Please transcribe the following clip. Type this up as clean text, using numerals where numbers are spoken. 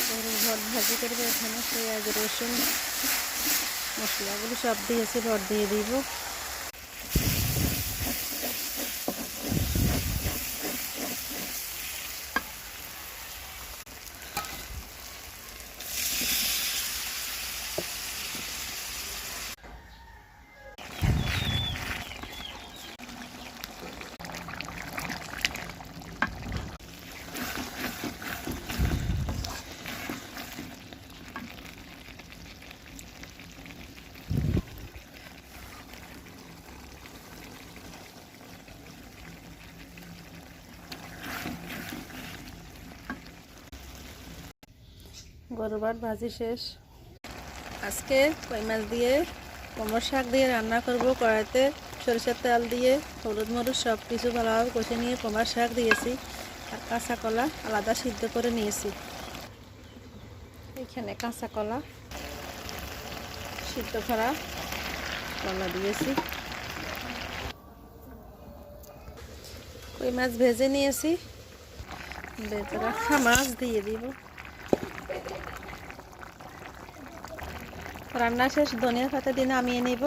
গরুর ভট ভাজি করবো। এখানে পেঁয়াজ রসুন মশলাগুলো সব দিয়েছি, ভট দিয়ে দিব। গরুর ভট ভাজি শেষ। আজকে কই মাছ দিয়ে কুমড়ো শাক দিয়ে রান্না করব। কড়াইতে সরিষার তেল দিয়ে হলুদ মরিচ সব কিছু ভালোভাবে কষে নিয়ে কুমড়ো শাক দিয়েছি, আর কাঁচা কলা আলাদা সিদ্ধ করে নিয়েছি। এখানে কাঁচা কলা সিদ্ধ করা কলা দিয়েছি। কই মাছ ভেজে নিয়েছি, ভেজে রাখা মাছ দিয়ে দিব। রান্না শেষ, ধনিয়া পাতা দিয়ে নামিয়ে নিব।